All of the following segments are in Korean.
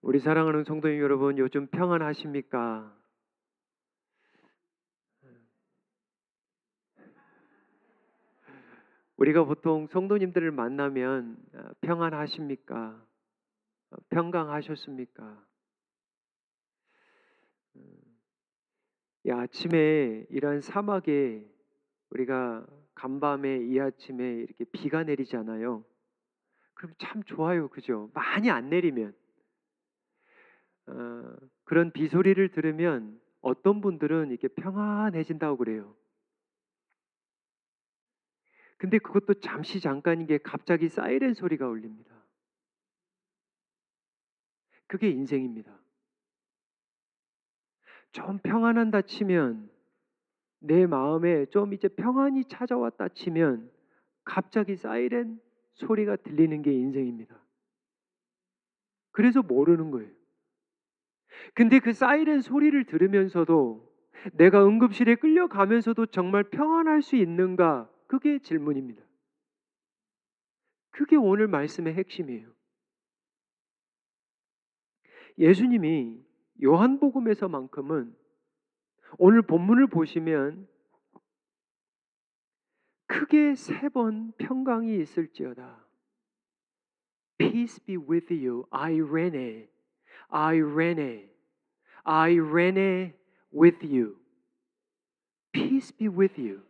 우리 사랑하는 성도님 여러분, 요즘 평안하십니까? 우리가 보통 성도님들을 만나면 평안하십니까? 평강하셨습니까? 이 아침에 이런 사막에 우리가 간밤에 이 아침에 이렇게 비가 내리잖아요. 그럼 참 좋아요, 그죠? 많이 안 내리면 어, 그런 비 소리를 들으면 어떤 분들은 이렇게 평안해진다고 그래요. 근데 그것도 잠시 잠깐인 게 갑자기 사이렌 소리가 울립니다. 그게 인생입니다. 좀 평안한다 치면 내 마음에 좀 이제 평안이 찾아왔다 치면 갑자기 사이렌 소리가 들리는 게 인생입니다. 그래서 모르는 거예요. 근데 그 사이렌 소리를 들으면서도 내가 응급실에 끌려가면서도 정말 평안할 수 있는가? 그게 질문입니다. 그게 오늘 말씀의 핵심이에요. 예수님이 요한복음에서만큼은 오늘 본문을 보시면 크게 3번 평강이 있을지어다. Peace be with you. Irene, Irene, Irene with you. Peace be with you.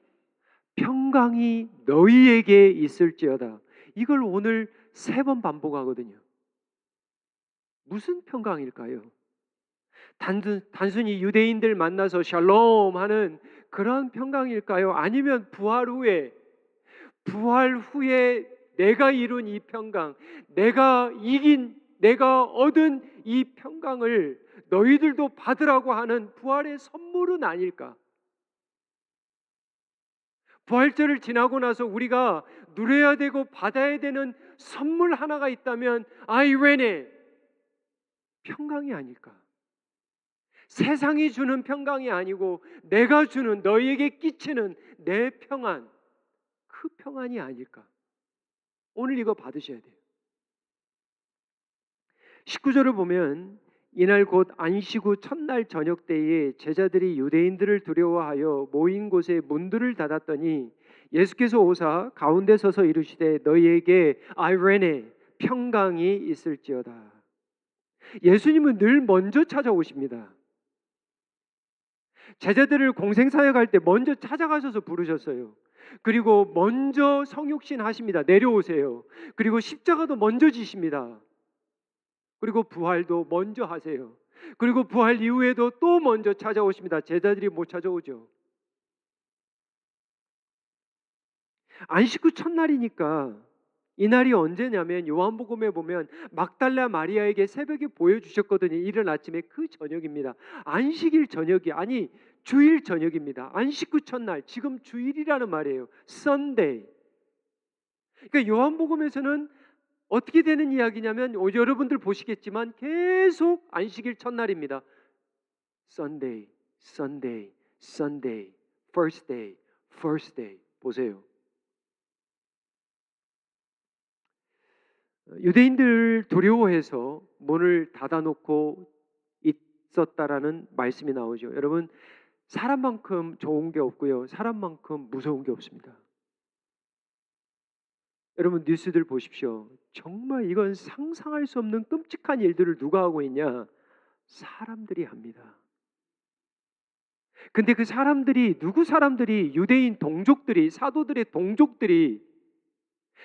평강이 너희에게 있을지어다. 이걸 오늘 3번 반복하거든요. 무슨 평강일까요? 단순히 유대인들 만나서 샬롬 하는 그런 평강일까요? 아니면 부활 후에 내가 이룬 이 평강, 내가 얻은 이 평강을 너희들도 받으라고 하는 부활의 선물은 아닐까? 부활절을 지나고 나서 우리가 누려야 되고 받아야 되는 선물 하나가 있다면 아이레네 평강이 아닐까? 세상이 주는 평강이 아니고 내가 주는 너희에게 끼치는 내 평안, 그 평안이 아닐까? 오늘 이거 받으셔야 돼요. 19절을 보면 이날 곧 안식 후 첫날 저녁 때에 제자들이 유대인들을 두려워하여 모인 곳에 문들을 닫았더니 예수께서 오사 가운데 서서 이르시되 너희에게 아이레네 평강이 있을지어다. 예수님은 늘 먼저 찾아오십니다. 제자들을 공생사역할 때 먼저 찾아가셔서 부르셨어요. 그리고 먼저 성육신 하십니다. 내려오세요. 그리고 십자가도 먼저 지십니다. 그리고 부활도 먼저 하세요. 그리고 부활 이후에도 또 먼저 찾아오십니다. 제자들이 못 찾아오죠. 안식 후 첫날이니까 이날이 언제냐면 요한복음에 보면 막달라 마리아에게 새벽에 보여주셨거든요. 이른 아침에 그 저녁입니다. 안식일 저녁이 아니 주일 저녁입니다. 안식 후 첫날 지금 주일이라는 말이에요. Sunday. 그러니까 요한복음에서는 어떻게 되는 이야기냐면 여러분들 보시겠지만 계속 안식일 첫날입니다. Sunday, Sunday, Sunday, first day, first day. 보세요. 유대인들 두려워해서 문을 닫아놓고 있었다라는 말씀이 나오죠. 여러분, 사람만큼 좋은 게 없고요. 사람만큼 무서운 게 없습니다. 여러분 뉴스들 보십시오. 정말 이건 상상할 수 없는 끔찍한 일들을 누가 하고 있냐? 사람들이 합니다. 근데 그 사람들이 누구 사람들이 유대인 동족들이 사도들의 동족들이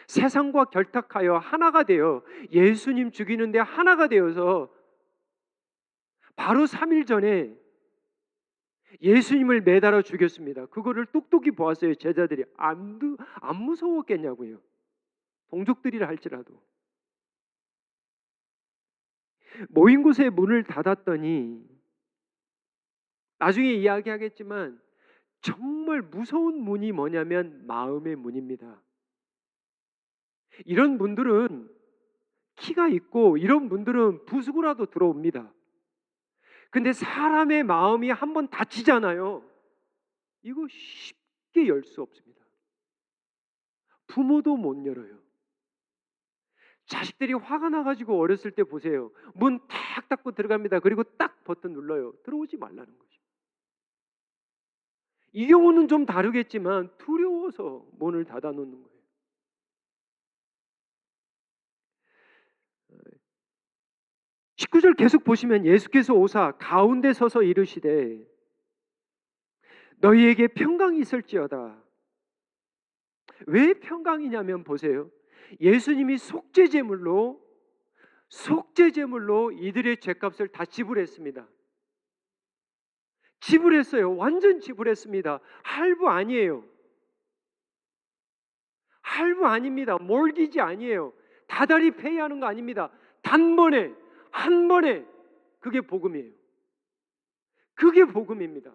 세상과 결탁하여 하나가 되어 예수님 죽이는데 하나가 되어서 바로 3일 전에 예수님을 매달아 죽였습니다. 그거를 똑똑히 보았어요. 제자들이 안 무서웠겠냐고요. 동족들이라 할지라도. 모인 곳에 문을 닫았더니 나중에 이야기하겠지만 정말 무서운 문이 뭐냐면 마음의 문입니다. 이런 분들은 키가 있고 이런 분들은 부수고라도 들어옵니다. 근데 사람의 마음이 한번 닫히잖아요. 이거 쉽게 열 수 없습니다. 부모도 못 열어요. 자식들이 화가 나가지고 어렸을 때 보세요. 문 탁 닫고 들어갑니다. 그리고 딱 버튼 눌러요. 들어오지 말라는 거죠. 이 경우는 좀 다르겠지만 두려워서 문을 닫아 놓는 거예요. 19절 계속 보시면 예수께서 오사 가운데 서서 이르시되 너희에게 평강이 있을지어다. 왜 평강이냐면 보세요. 예수님이 속죄제물로 이들의 죄값을 다 지불했습니다. 지불했어요. 완전 지불했습니다. 할부 아니에요. 할부 아닙니다. 몰기지 아니에요. 다달이 페이하는 거 아닙니다. 단번에 한 번에 그게 복음이에요. 그게 복음입니다.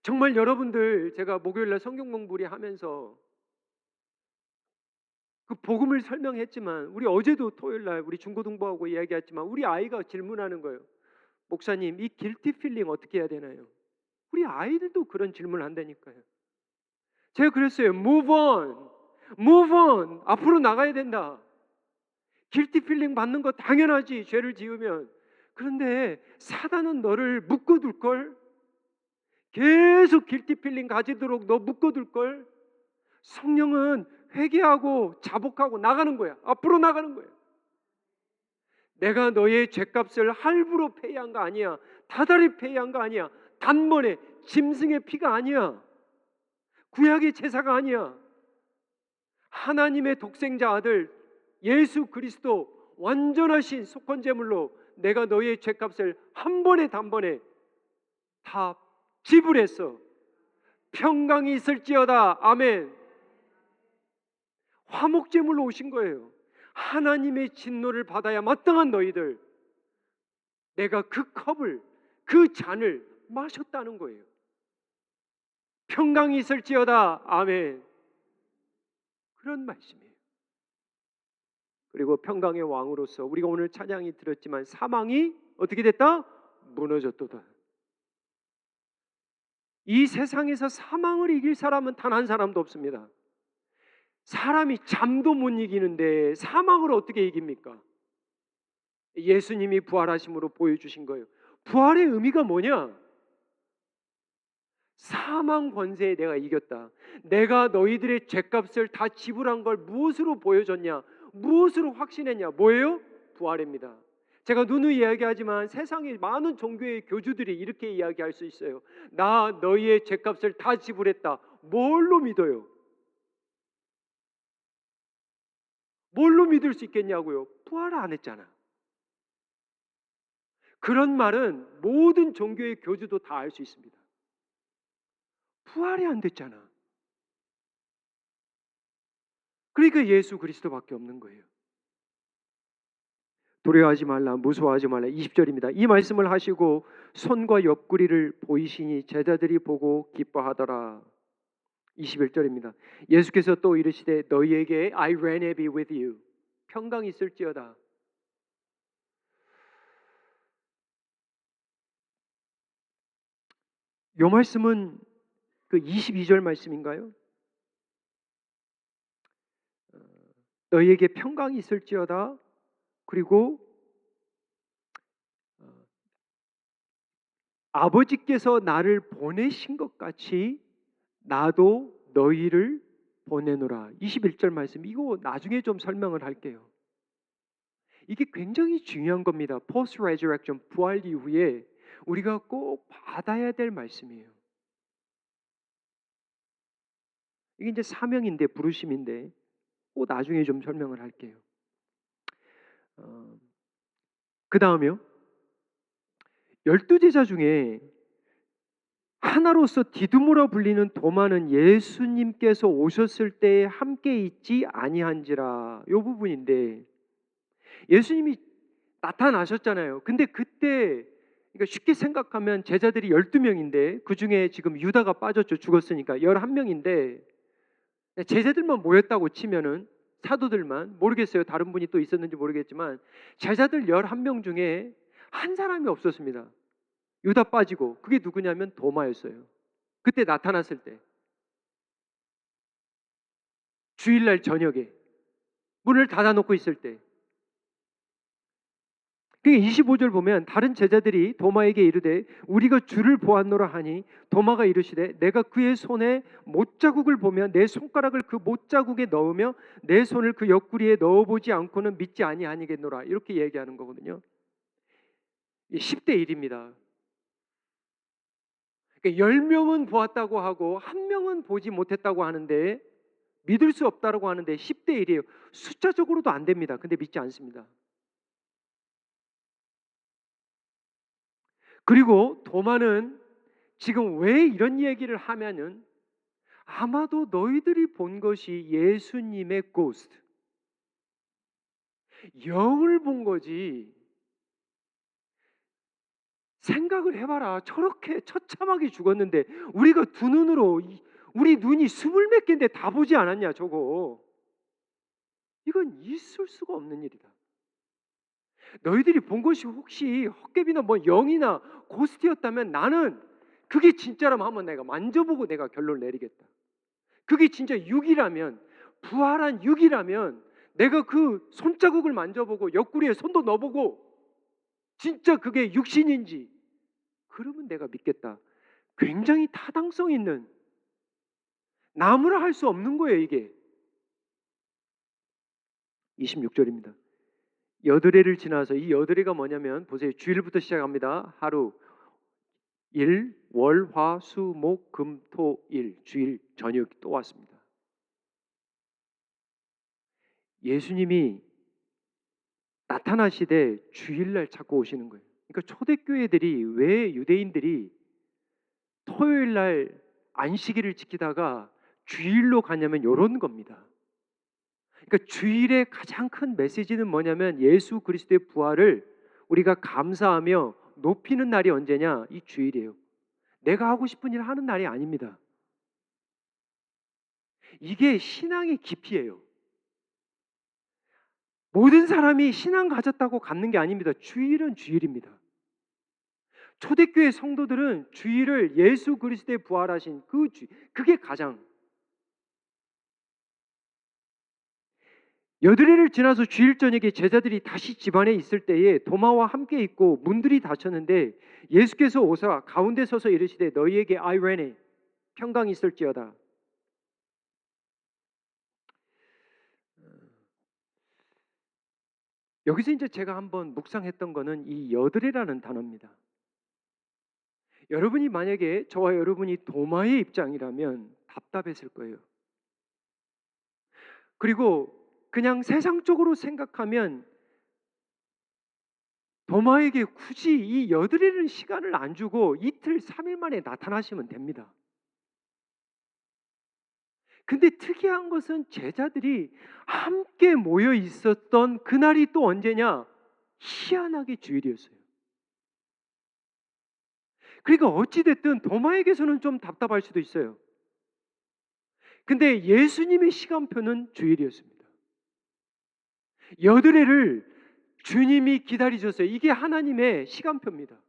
정말 여러분들 제가 목요일날 성경 공부를 하면서 그 복음을 설명했지만 우리 어제도 토요일날 우리 중고등부하고 이야기했지만 우리 아이가 질문하는 거예요. 목사님 이 길티 필링 어떻게 해야 되나요? 우리 아이들도 그런 질문을 한다니까요. 제가 그랬어요. Move on. 앞으로 나가야 된다. 길티 필링 받는 거 당연하지. 죄를 지으면. 그런데 사단은 너를 묶어둘 걸. 계속 길티 필링 가지도록 너 묶어둘 걸. 성령은 회개하고 자복하고 나가는 거야. 앞으로 나가는 거야. 내가 너의 죄값을 할부로 페이한 거 아니야. 다달이 페이한 거 아니야. 단번에 짐승의 피가 아니야. 구약의 제사가 아니야. 하나님의 독생자 아들 예수 그리스도 완전하신 속건제물로 내가 너의 죄값을 한 번에 단번에 다 지불했어. 평강이 있을지어다. 아멘. 화목제물로 오신 거예요. 하나님의 진노를 받아야 마땅한 너희들, 내가 그 컵을, 그 잔을 마셨다는 거예요. 평강이 있을지어다. 아멘. 그런 말씀이에요. 그리고 평강의 왕으로서 우리가 오늘 찬양이 들었지만 사망이 어떻게 됐다? 무너졌도다. 이 세상에서 사망을 이길 사람은 단 한 사람도 없습니다. 사람이 잠도 못 이기는데 사망을 어떻게 이깁니까? 예수님이 부활하심으로 보여주신 거예요. 부활의 의미가 뭐냐? 사망 권세에 내가 이겼다. 내가 너희들의 죄값을 다 지불한 걸 무엇으로 보여줬냐? 무엇으로 확신했냐? 뭐예요? 부활입니다. 제가 누누이 이야기하지만 세상에 많은 종교의 교주들이 이렇게 이야기할 수 있어요. 나 너희의 죄값을 다 지불했다. 뭘로 믿어요? 뭘로 믿을 수 있겠냐고요? 부활 안 했잖아. 그런 말은 모든 종교의 교주도 다 알 수 있습니다. 부활이 안 됐잖아. 그러니까 예수 그리스도밖에 없는 거예요. 두려워하지 말라, 무서워하지 말라. 20절입니다. 이 말씀을 하시고 손과 옆구리를 보이시니 제자들이 보고 기뻐하더라. 21절입니다. 예수께서 또 이르시되 너희에게 I reign be with you. 평강이 있을지어다. 이 말씀은 그 22절 말씀인가요? 너희에게 평강이 있을지어다. 그리고 아버지께서 나를 보내신 것 같이 나도 너희를 보내노라. 21절 말씀 이거 나중에 좀 설명을 할게요. 이게 굉장히 중요한 겁니다. Post resurrection 부활 이후에 우리가 꼭 받아야 될 말씀이에요. 이게 이제 사명인데 부르심인데 꼭 나중에 좀 설명을 할게요. 그 다음에요. 12제자 중에 하나로서 디두모라 불리는 도마는 예수님께서 오셨을 때에 함께 있지 아니한지라. 이 부분인데 예수님이 나타나셨잖아요. 근데 그때 그러니까 쉽게 생각하면 제자들이 12명인데 그 중에 지금 유다가 빠졌죠. 죽었으니까 11명인데 제자들만 모였다고 치면은 사도들만 모르겠어요. 다른 분이 또 있었는지 모르겠지만 제자들 11명 중에 한 사람이 없었습니다. 유다 빠지고 그게 누구냐면 도마였어요. 그때 나타났을 때 주일날 저녁에 문을 닫아놓고 있을 때. 그러니까 25절 보면 다른 제자들이 도마에게 이르되 우리가 주를 보았노라 하니 도마가 이르시되 내가 그의 손에 못자국을 보며 내 손가락을 그 못자국에 넣으며 내 손을 그 옆구리에 넣어보지 않고는 믿지 아니하니겠노라. 이렇게 얘기하는 거거든요. 10대 1입니다. 그러니까 10명은 보았다고 하고 1명은 보지 못했다고 하는데 믿을 수 없다고 하는데 10대 1이에요. 숫자적으로도 안 됩니다. 근데 믿지 않습니다. 그리고 도마는 지금 왜 이런 얘기를 하면은 아마도 너희들이 본 것이 예수님의 고스트, 영을 본 거지. 생각을 해봐라. 저렇게 처참하게 죽었는데 우리가 두 눈으로 우리 눈이 20몇 개인데 다 보지 않았냐 저거. 이건 있을 수가 없는 일이다. 너희들이 본 것이 혹시 헛개비나 뭐 영이나 고스트였다면 나는 그게 진짜라면 한번 내가 만져보고 내가 결론을 내리겠다. 그게 진짜 육이라면, 부활한 육이라면 내가 그 손자국을 만져보고 옆구리에 손도 넣어보고 진짜 그게 육신인지 그러면 내가 믿겠다. 굉장히 타당성 있는, 나무라 할 수 없는 거예요 이게. 26절입니다. 여드레를 지나서, 이 여드레가 뭐냐면 보세요. 주일부터 시작합니다. 하루 일, 월, 화, 수, 목, 금, 토, 일. 주일 저녁 또 왔습니다. 예수님이 나타나시되 주일날 찾고 오시는 거예요. 그러니까 초대교회들이 왜 유대인들이 토요일날 안식일을 지키다가 주일로 가냐면 이런 겁니다. 그러니까 주일의 가장 큰 메시지는 뭐냐면 예수 그리스도의 부활을 우리가 감사하며 높이는 날이 언제냐? 이 주일이에요. 내가 하고 싶은 일 하는 날이 아닙니다. 이게 신앙의 깊이예요. 모든 사람이 신앙 가졌다고 갖는 게 아닙니다. 주일은 주일입니다. 초대교회 성도들은 주일을 예수 그리스도의 부활하신 그 주일, 그게 가장. 여드레를 지나서 주일 저녁에 제자들이 다시 집안에 있을 때에 도마와 함께 있고 문들이 닫혔는데 예수께서 오사 가운데 서서 이르시되 너희에게 아이레네 평강이 있을지어다. 여기서 이제 제가 한번 묵상했던 거는 이 여드레라는 단어입니다. 여러분이 만약에 저와 여러분이 도마의 입장이라면 답답했을 거예요. 그리고 그냥 세상적으로 생각하면 도마에게 굳이 이 여드레는 시간을 안 주고 이틀, 3일 만에 나타나시면 됩니다. 근데 특이한 것은 제자들이 함께 모여 있었던 그날이 또 언제냐? 희한하게 주일이었어요. 그러니까 어찌됐든 도마에게서는 좀 답답할 수도 있어요. 근데 예수님의 시간표는 주일이었습니다. 여드레를 주님이 기다리셨어요. 이게 하나님의 시간표입니다.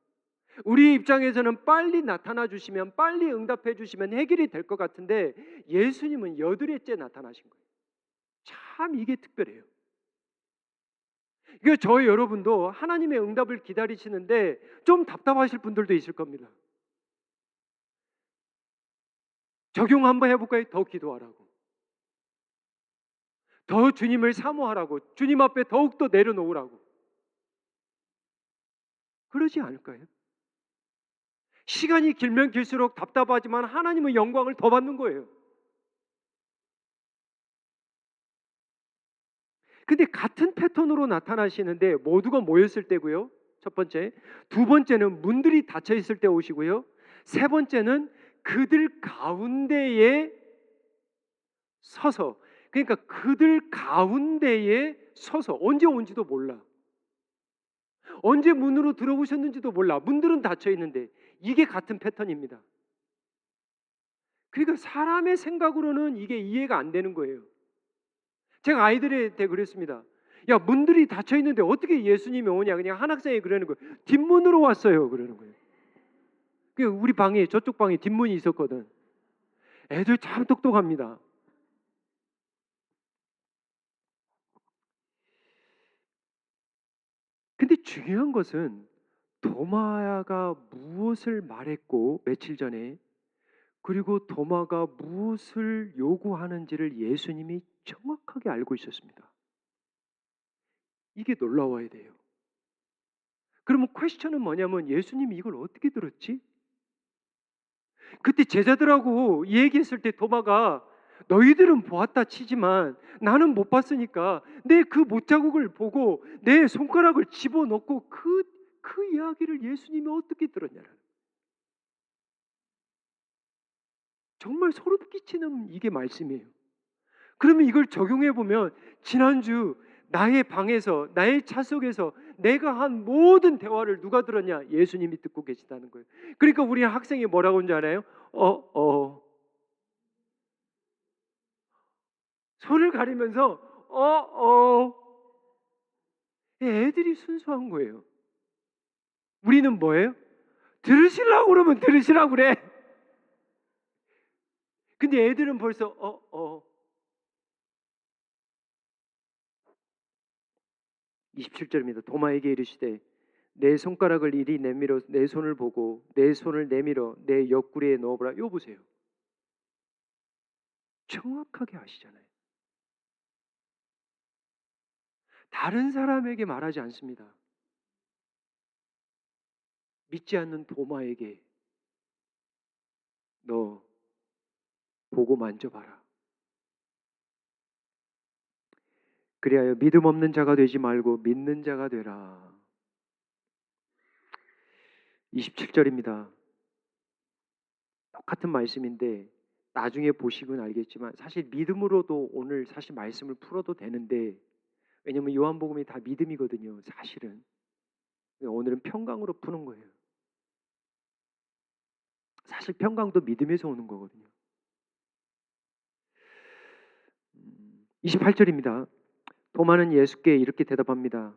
우리 입장에서는 빨리 나타나 주시면, 빨리 응답해 주시면 해결이 될 것 같은데 예수님은 여드레째 나타나신 거예요. 참 이게 특별해요. 이거 저희 여러분도 하나님의 응답을 기다리시는데 좀 답답하실 분들도 있을 겁니다. 적용 한번 해볼까요? 더 기도하라고, 더 주님을 사모하라고, 주님 앞에 더욱더 내려놓으라고. 그러지 않을까요? 시간이 길면 길수록 답답하지만 하나님의 영광을 더 받는 거예요. 근데 같은 패턴으로 나타나시는데 모두가 모였을 때고요. 첫 번째. 두 번째는 문들이 닫혀 있을 때 오시고요. 세 번째는 그들 가운데에 서서, 그러니까 그들 가운데에 서서, 언제 온지도 몰라. 언제 문으로 들어오셨는지도 몰라. 문들은 닫혀 있는데. 이게 같은 패턴입니다. 그러니까 사람의 생각으로는 이게 이해가 안 되는 거예요. 제가 아이들한테 그랬습니다. 야, 문들이 닫혀 있는데 어떻게 예수님이 오냐? 그냥 한 학생이 그러는 거예요. 뒷문으로 왔어요. 그러는 거예요. 우리 방에, 저쪽 방에 뒷문이 있었거든. 애들 참 똑똑합니다. 중요한 것은 도마가 무엇을 말했고 며칠 전에, 그리고 도마가 무엇을 요구하는지를 예수님이 정확하게 알고 있었습니다. 이게 놀라워야 돼요. 그러면 퀘스천은 뭐냐면 예수님이 이걸 어떻게 들었지? 그때 제자들하고 얘기했을 때 도마가 너희들은 보았다 치지만 나는 못 봤으니까 내 그 못자국을 보고 내 손가락을 집어넣고 그 이야기를 예수님이 어떻게 들었냐는, 정말 소름 끼치는 이게 말씀이에요. 그러면 이걸 적용해 보면 지난주 나의 방에서 나의 차 속에서 내가 한 모든 대화를 누가 들었냐? 예수님이 듣고 계시다는 거예요. 그러니까 우리 학생이 뭐라고 하는지 알아요? 손을 가리면서 애들이 순수한 거예요. 우리는 뭐예요? 들으시려고 그러면 들으시라고 그래. 근데 애들은 벌써 27절입니다. 도마에게 이르시되 내 손가락을 이리 내밀어 내 손을 보고 내 손을 내밀어 내 옆구리에 넣어보라. 요 보세요. 정확하게 아시잖아요. 다른 사람에게 말하지 않습니다. 믿지 않는 도마에게 너 보고 만져봐라. 그리하여 믿음 없는 자가 되지 말고 믿는 자가 되라. 27절입니다. 똑같은 말씀인데 나중에 보시면 알겠지만 사실 믿음으로도 오늘 사실 말씀을 풀어도 되는데, 왜냐면 요한복음이 다 믿음이거든요. 사실은 오늘은 평강으로 푸는 거예요. 사실 평강도 믿음에서 오는 거거든요. 28절입니다. 도마는 예수께 이렇게 대답합니다.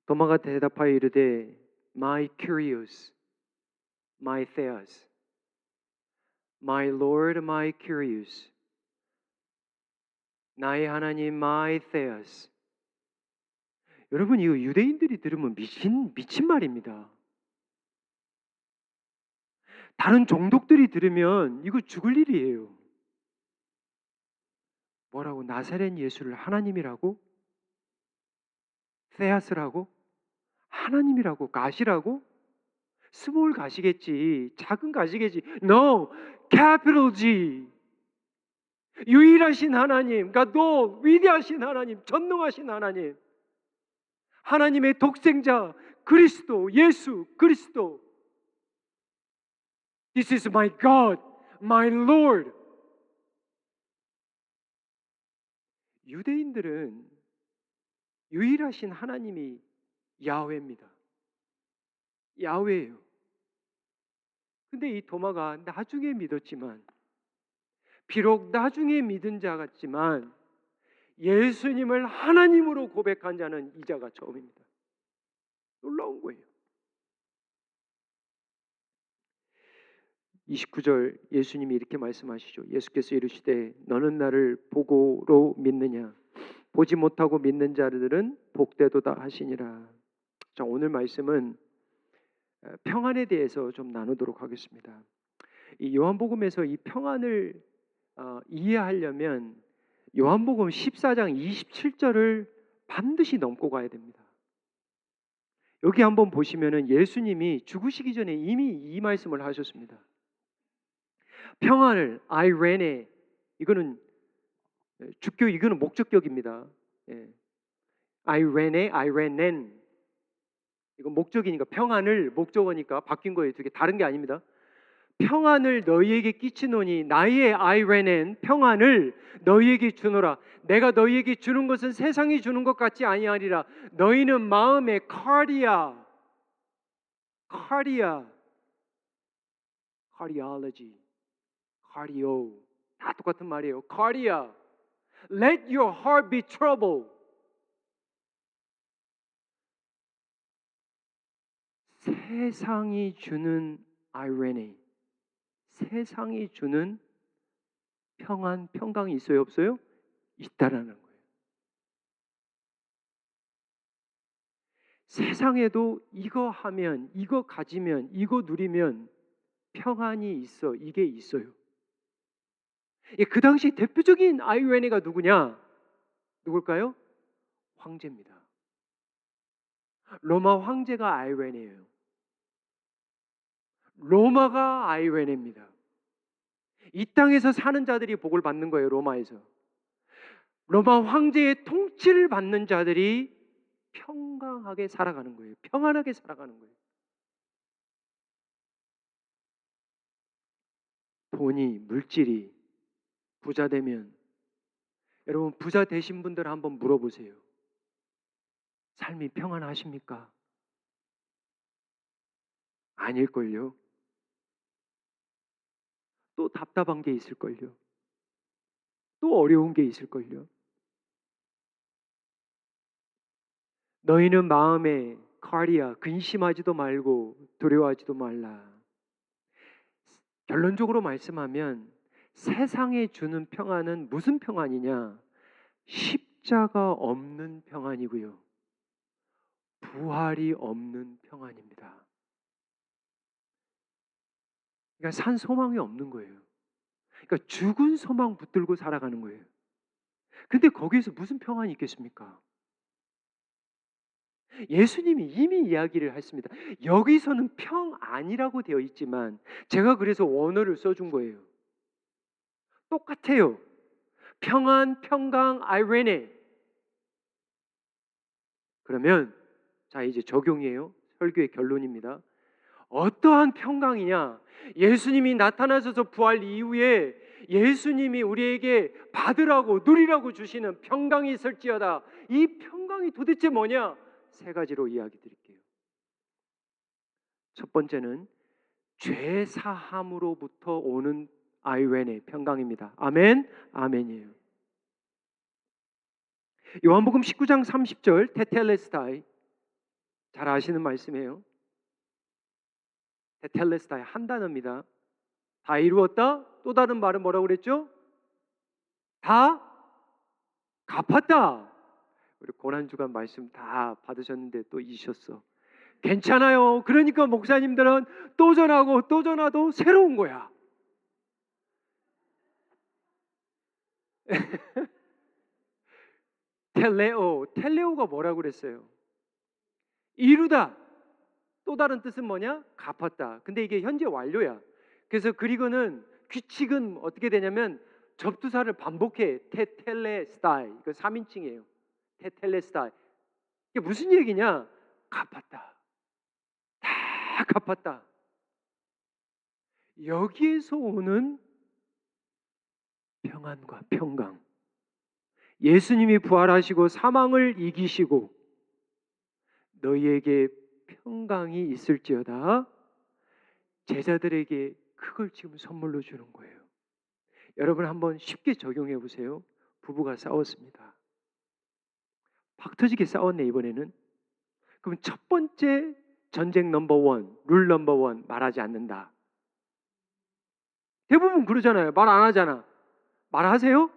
도마가 대답하여 이르되 My curious, my theos, my Lord, my curious. 나의 하나님, my theos. 여러분 이거 유대인들이 들으면 미친 말입니다. 다른 종족들이 들으면 이거 죽을 일이에요. 뭐라고? 나사렛 예수를 하나님이라고? theos라고? 하나님이라고? 가시라고? 스몰 가시겠지. 작은 가시겠지. No, capital G. 유일하신 하나님, God, 위대하신 하나님, 전능하신 하나님, 하나님의 독생자 그리스도, 예수 그리스도. This is my God, my Lord. 유대인들은 유일하신 하나님이 야훼입니다. 야훼예요. 근데 이 도마가 나중에 믿었지만, 비록 나중에 믿은 자 같지만 예수님을 하나님으로 고백한 자는 이 자가 처음입니다. 놀라운 거예요. 29절 예수님이 이렇게 말씀하시죠. 예수께서 이르시되 너는 나를 보고로 믿느냐? 보지 못하고 믿는 자들은 복되도다 하시니라. 자, 오늘 말씀은 평안에 대해서 좀 나누도록 하겠습니다. 이 요한복음에서 이 평안을 이해하려면 요한복음 14장 27절을 반드시 넘고 가야 됩니다. 여기 한번 보시면은 예수님이 죽으시기 전에 이미 이 말씀을 하셨습니다. 평안을 아이레네, 이거는 주격, 이거는 목적격입니다. 아이레네, 아이레넨, 이건 목적이니까 평안을 목적어니까 바뀐 거예요. 두 개 다른 게 아닙니다. 평안을 너희에게 끼치노니 나의 아이레넨 평안을 너희에게 주노라. 내가 너희에게 주는 것은 세상이 주는 것 같지 아니하리라. 너희는 마음에 카디아, 카디올로지, 카디오 다 똑같은 말이에요. 카디아. Let your heart be troubled. 세상이 주는 아이레네, 세상이 주는 평안, 평강이 있어요, 없어요? 있다라는 거예요. 세상에도 이거 하면, 이거 가지면, 이거 누리면 평안이 있어. 이게 있어요. 그 당시 대표적인 아이웨네가 누구냐? 누굴까요? 황제입니다. 로마 황제가 아이웨네예요. 로마가 아이웨네입니다. 이 땅에서 사는 자들이 복을 받는 거예요. 로마에서. 로마 황제의 통치를 받는 자들이 평강하게 살아가는 거예요. 평안하게 살아가는 거예요. 돈이, 물질이 부자 되면, 여러분 부자 되신 분들 한번 물어보세요. 삶이 평안하십니까? 아닐걸요. 또 답답한 게 있을걸요. 또 어려운 게 있을걸요. 너희는 마음에 카리아 근심하지도 말고 두려워하지도 말라. 결론적으로 말씀하면 세상에 주는 평안은 무슨 평안이냐? 십자가 없는 평안이고요. 부활이 없는 평안입니다. 그러니까 산 소망이 없는 거예요. 그러니까 죽은 소망 붙들고 살아가는 거예요. 근데 거기에서 무슨 평안이 있겠습니까? 예수님이 이미 이야기를 했습니다. 여기서는 평안이라고 되어 있지만 제가 그래서 원어를 써준 거예요. 똑같아요. 평안, 평강, 아이레네. 그러면 자 이제 적용이에요. 설교의 결론입니다. 어떠한 평강이냐? 예수님이 나타나셔서 부활 이후에 예수님이 우리에게 받으라고 누리라고 주시는 평강이 있을지어다. 이 평강이 도대체 뭐냐? 세 가지로 이야기 드릴게요. 첫 번째는 죄 사함으로부터 오는 아이웬의 평강입니다. 아멘, 아멘이에요. 요한복음 19장 30절 테텔레스타이, 잘 아시는 말씀이에요. 테텔레스타이 한 단어입니다. 다 이루었다. 또 다른 말은 뭐라고 그랬죠? 다 갚았다. 우리 고난주간 말씀 다 받으셨는데 또 잊으셨어. 괜찮아요. 그러니까 목사님들은 또 전하고 또 전하도 새로운 거야. 텔레오가 뭐라고 그랬어요? 이루다. 또 다른 뜻은 뭐냐? 갚았다. 근데 이게 현재 완료야. 그래서 그리고는 규칙은 어떻게 되냐면 접두사를 반복해. 테텔레스타이. 이거 3인칭이에요. 테텔레스타이. 이게 무슨 얘기냐? 갚았다. 다 갚았다. 여기에서 오는 평안과 평강. 예수님이 부활하시고 사망을 이기시고 너희에게 평강이 있을지어다. 제자들에게 그걸 지금 선물로 주는 거예요. 여러분 한번 쉽게 적용해 보세요. 부부가 싸웠습니다. 팍 터지게 싸웠네 이번에는. 그럼 첫 번째 전쟁 넘버원, 룰 넘버원 말하지 않는다. 대부분 그러잖아요. 말 안 하잖아. 말하세요?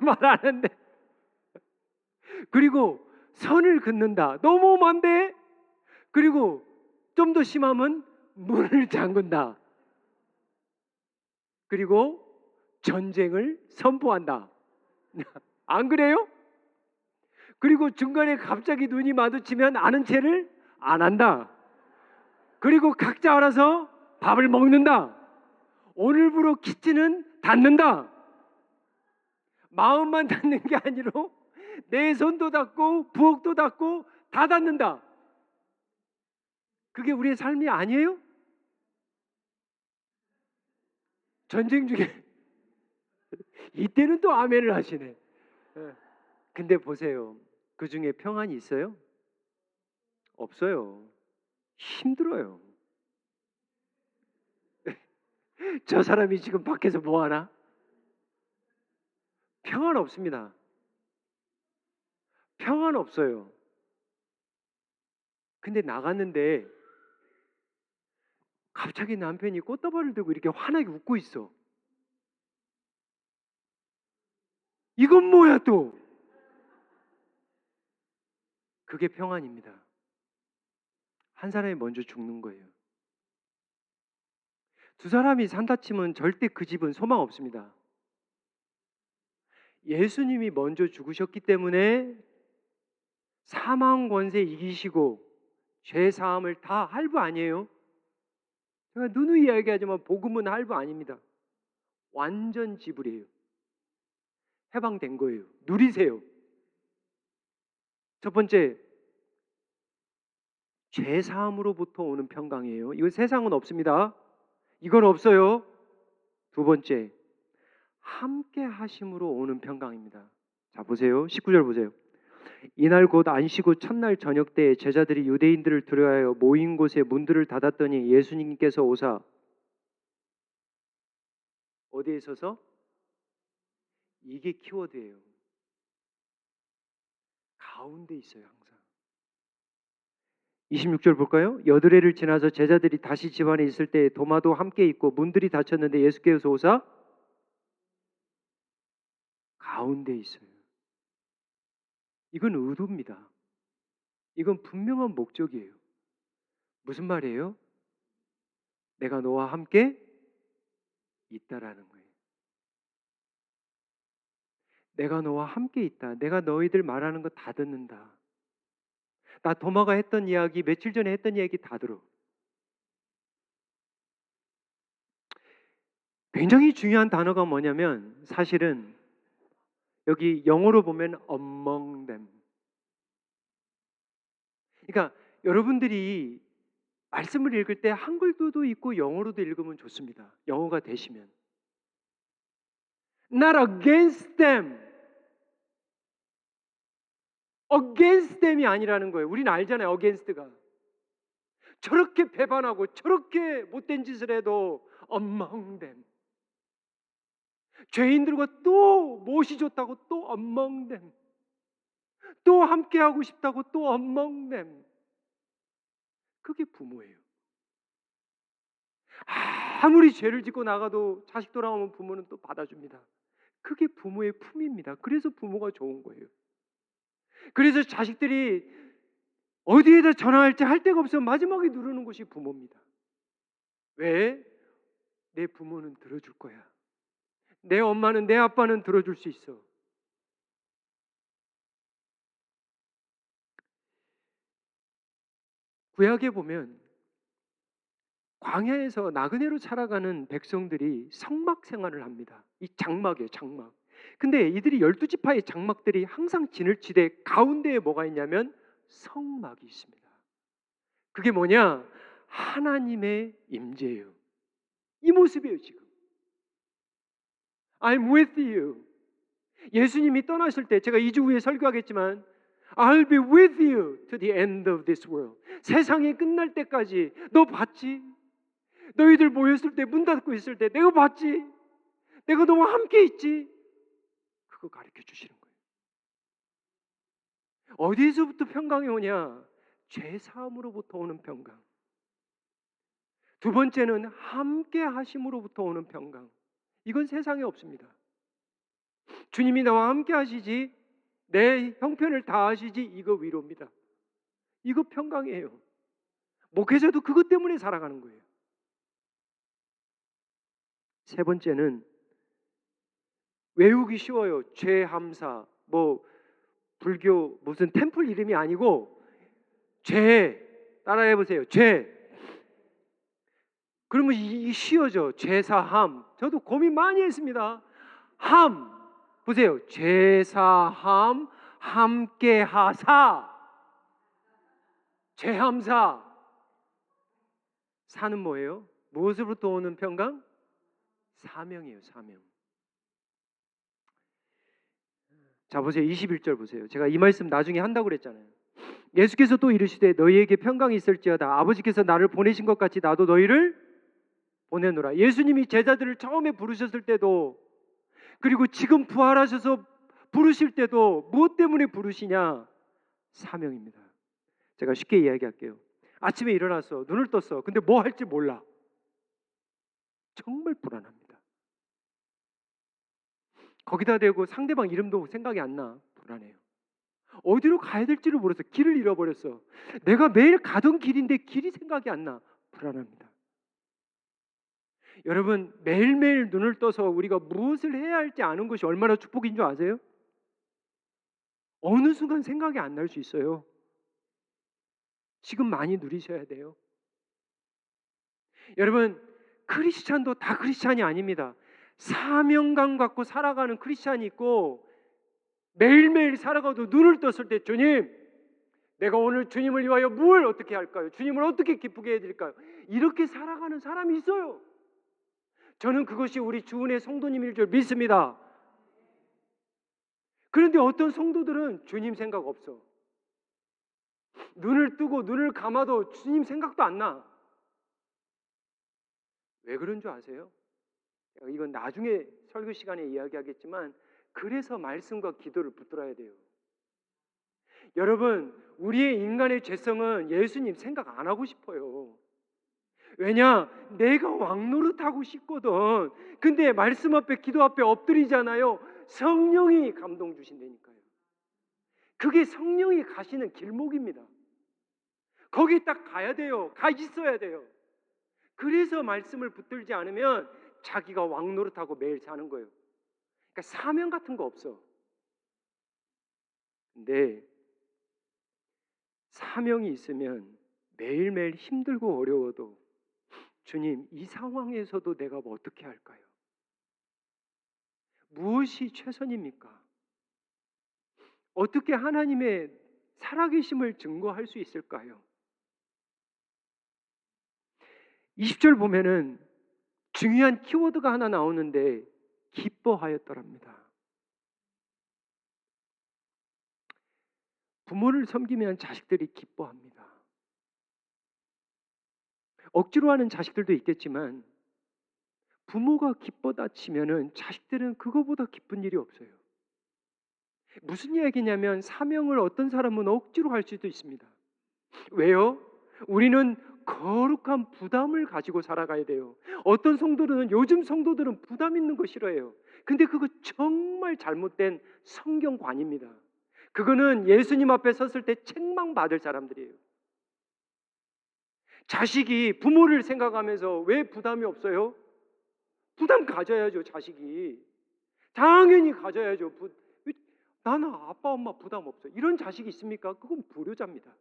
말 안 하는데. 그리고 선을 긋는다. 너무 만대. 그리고 좀 더 심하면 문을 잠근다. 그리고 전쟁을 선포한다. 안 그래요? 그리고 중간에 갑자기 눈이 마주치면 아는 체를 안 한다. 그리고 각자 알아서 밥을 먹는다. 오늘부로 키친은 닫는다. 마음만 닫는 게 아니라 내 손도 닫고 부엌도 닫고 다 닫는다. 그게 우리의 삶이 아니에요? 전쟁 중에 이때는 또 아멘을 하시네. 근데 보세요. 그 중에 평안이 있어요? 없어요. 힘들어요. 저 사람이 지금 밖에서 뭐 하나? 평안 없습니다. 평안 없어요. 근데 나갔는데 갑자기 남편이 꽃다발을 들고 이렇게 환하게 웃고 있어. 이건 뭐야 또? 그게 평안입니다. 한 사람이 먼저 죽는 거예요. 두 사람이 산다 치면 절대 그 집은 소망 없습니다. 예수님이 먼저 죽으셨기 때문에 사망 권세 이기시고 죄 사함을 다 할부 아니에요? 제가 누누이 이야기하지만 복음은 할부 아닙니다. 완전 지불이에요. 해방된 거예요. 누리세요. 첫 번째, 죄 사함으로부터 오는 평강이에요. 이건 세상은 없습니다. 이건 없어요. 두 번째, 함께 하심으로 오는 평강입니다. 자, 보세요. 19절 보세요. 이날 곧 안식 후 첫날 저녁 때에 제자들이 유대인들을 두려워하여 모인 곳에 문들을 닫았더니 예수님께서 오사 어디에 서서? 이게 키워드예요. 가운데 있어요, 항상. 26절 볼까요? 여드레를 지나서 제자들이 다시 집안에 있을 때 도마도 함께 있고 문들이 닫혔는데 예수께서 오사 가운데 있어요. 이건 의도입니다. 이건 분명한 목적이에요. 무슨 말이에요? 내가 너와 함께 있다라는 거예요. 내가 너와 함께 있다. 내가 너희들 말하는 거 다 듣는다. 나 도마가 했던 이야기, 며칠 전에 했던 이야기 다 들어. 굉장히 중요한 단어가 뭐냐면 사실은 여기 영어로 보면 among them. 그러니까 여러분들이 말씀을 읽을 때 한글로도 있고 영어로도 읽으면 좋습니다. 영어가 되시면. Not against them. against them이 아니라는 거예요. 우리는 알잖아요. against가. 저렇게 배반하고 저렇게 못된 짓을 해도 among them. 죄인들과 또 못이 좋다고 또 among them. 또 함께하고 싶다고 또 among them. 그게 부모예요. 아무리 죄를 짓고 나가도 자식 돌아오면 부모는 또 받아줍니다. 그게 부모의 품입니다. 그래서 부모가 좋은 거예요. 그래서 자식들이 어디에다 전화할지 할 데가 없으면 마지막에 누르는 곳이 부모입니다. 왜? 내 부모는 들어줄 거야. 내 엄마는 내 아빠는 들어줄 수 있어. 구약에 보면 광야에서 나그네로 살아가는 백성들이 성막 생활을 합니다. 이 장막이에요, 장막. 근데 이들이 12지파의 장막들이 항상 진을 치되 가운데에 뭐가 있냐면 성막이 있습니다. 그게 뭐냐? 하나님의 임재예요. 이 모습이에요, 지금. I'm with you. 예수님이 떠나실 때 제가 2주 후에 설교하겠지만 I'll be with you to the end of this world. 세상이 끝날 때까지 너 봤지? 너희들 모였을 때 문 닫고 있을 때 내가 봤지? 내가 너와 함께 있지? 그거 가르쳐 주시는 거예요. 어디서부터 평강이 오냐? 죄 사함으로부터 오는 평강. 두 번째는 함께 하심으로부터 오는 평강. 이건 세상에 없습니다. 주님이 나와 함께 하시지 내 형편을 다 하시지 이거 위로입니다. 이거 평강이에요. 목회자도 그것 때문에 살아가는 거예요. 세 번째는 외우기 쉬워요. 죄함사. 뭐 불교 무슨 템플 이름이 아니고 죄. 따라해 보세요. 죄. 그러면 이 쉬워져. 죄사함. 저도 고민 많이 했습니다. 함. 보세요. 죄사함 함께 하사. 죄함사. 사는 뭐예요? 무엇으로부터 오는 평강? 사명이에요. 사명. 자 보세요. 21절 보세요. 제가 이 말씀 나중에 한다고 그랬잖아요. 예수께서 또 이르시되 너희에게 평강이 있을지어다. 아버지께서 나를 보내신 것 같이 나도 너희를 보내노라. 예수님이 제자들을 처음에 부르셨을 때도 그리고 지금 부활하셔서 부르실 때도 무엇 때문에 부르시냐? 사명입니다. 제가 쉽게 이야기할게요. 아침에 일어났어. 눈을 떴어. 근데 뭐 할지 몰라. 정말 불안합니다. 거기다 대고 상대방 이름도 생각이 안 나. 불안해요. 어디로 가야 될지를 몰라서 길을 잃어버렸어. 내가 매일 가던 길인데 길이 생각이 안 나. 불안합니다. 여러분, 매일매일 눈을 떠서 우리가 무엇을 해야 할지 아는 것이 얼마나 축복인 줄 아세요? 어느 순간 생각이 안 날 수 있어요. 지금 많이 누리셔야 돼요. 여러분, 크리스찬도 다 크리스찬이 아닙니다. 사명감 갖고 살아가는 크리스찬이 있고, 매일매일 살아가도 눈을 떴을 때 주님, 내가 오늘 주님을 위하여 뭘 어떻게 할까요? 주님을 어떻게 기쁘게 해드릴까요? 이렇게 살아가는 사람이 있어요. 저는 그것이 우리 주은혜 성도님일 줄 믿습니다. 그런데 어떤 성도들은 주님 생각 없어. 눈을 뜨고 눈을 감아도 주님 생각도 안 나. 왜 그런 줄 아세요? 이건 나중에 설교 시간에 이야기하겠지만, 그래서 말씀과 기도를 붙들어야 돼요. 여러분, 우리의 인간의 죄성은 예수님 생각 안 하고 싶어요. 왜냐? 내가 왕노릇하고 싶거든. 근데 말씀 앞에 기도 앞에 엎드리잖아요. 성령이 감동 주신다니까요. 그게 성령이 가시는 길목입니다. 거기 딱 가야 돼요. 가 있어야 돼요. 그래서 말씀을 붙들지 않으면 자기가 왕노릇하고 매일 사는 거예요. 그러니까 사명 같은 거 없어. 근데 사명이 있으면 매일매일 힘들고 어려워도 주님, 이 상황에서도 내가 뭐 어떻게 할까요? 무엇이 최선입니까? 어떻게 하나님의 살아계심을 증거할 수 있을까요? 20절 보면은 중요한 키워드가 하나 나오는데 기뻐하였더랍니다. 부모를 섬기면 자식들이 기뻐합니다. 억지로 하는 자식들도 있겠지만 부모가 기뻐다 치면은 자식들은 그거보다 기쁜 일이 없어요. 무슨 이야기냐면 사명을 어떤 사람은 억지로 할 수도 있습니다. 왜요? 우리는 거룩한 부담을 가지고 살아가야 돼요. 어떤 성도들은, 요즘 성도들은 부담 있는 거 싫어해요. 근데 그거 정말 잘못된 성경관입니다. 그거는 예수님 앞에 섰을 때 책망받을 사람들이에요. 자식이 부모를 생각하면서 왜 부담이 없어요? 부담 가져야죠. 자식이 당연히 가져야죠. 나는 아빠 엄마 부담 없어. 이런 자식이 있습니까? 그건 불효자입니다.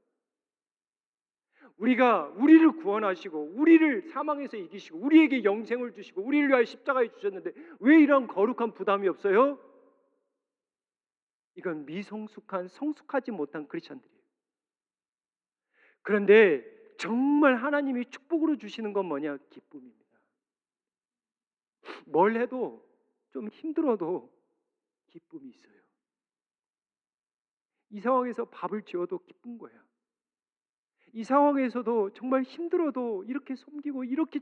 우리가 우리를 구원하시고 우리를 사망에서 이기시고 우리에게 영생을 주시고 우리를 위하여 십자가에 주셨는데 왜 이런 거룩한 부담이 없어요? 이건 미성숙한, 성숙하지 못한 크리스천들이에요. 그런데 정말 하나님이 축복으로 주시는 건 뭐냐? 기쁨입니다. 뭘 해도 좀 힘들어도 기쁨이 있어요. 이 상황에서 밥을 지어도 기쁜 거야. 이 상황에서도 정말 힘들어도 이렇게 섬기고 이렇게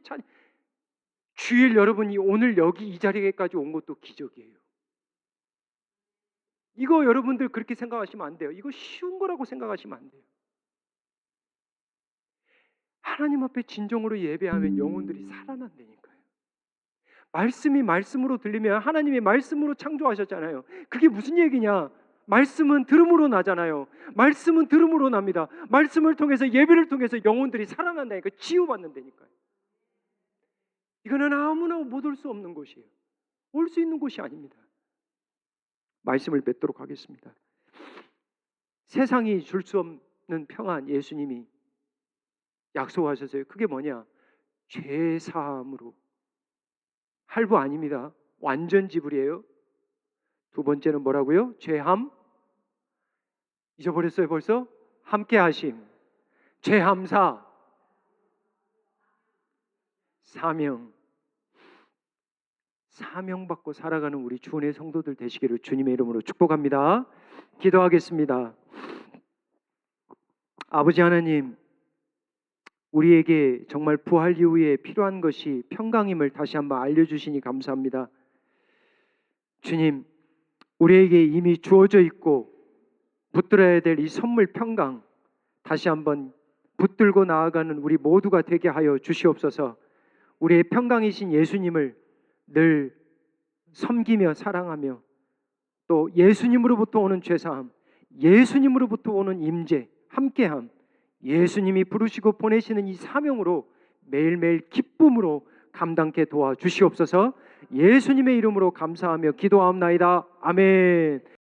주일 여러분이 오늘 여기 이 자리에까지 온 것도 기적이에요. 이거 여러분들 그렇게 생각하시면 안 돼요. 이거 쉬운 거라고 생각하시면 안 돼요. 하나님 앞에 진정으로 예배하면 영혼들이 살아난다니까요. 말씀이 말씀으로 들리면 하나님이 말씀으로 창조하셨잖아요. 그게 무슨 얘기냐? 말씀은 들음으로 나잖아요. 말씀은 들음으로 납니다. 말씀을 통해서, 예배를 통해서 영혼들이 살아난다니까, 치유받는다니까요. 이거는 아무나 못 올 수 없는 곳이에요. 올 수 있는 곳이 아닙니다. 말씀을 맺도록 하겠습니다. 세상이 줄 수 없는 평안, 예수님이 약속하셨어요. 그게 뭐냐? 죄 사함으로. 할부 아닙니다. 완전 지불이에요. 두 번째는 뭐라고요? 죄함. 잊어버렸어요 벌써? 함께 하심. 죄함사. 사명. 사명받고 살아가는 우리 주은혜 성도들 되시기를 주님의 이름으로 축복합니다. 기도하겠습니다. 아버지 하나님, 우리에게 정말 부활 이후에 필요한 것이 평강임을 다시 한번 알려주시니 감사합니다. 주님, 우리에게 이미 주어져 있고 붙들어야 될 이 선물 평강, 다시 한번 붙들고 나아가는 우리 모두가 되게 하여 주시옵소서. 우리의 평강이신 예수님을 늘 섬기며 사랑하며 또 예수님으로부터 오는 죄사함, 예수님으로부터 오는 임재, 함께함, 예수님이 부르시고 보내시는 이 사명으로 매일매일 기쁨으로 감당케 도와주시옵소서. 예수님의 이름으로 감사하며 기도하옵나이다. 아멘.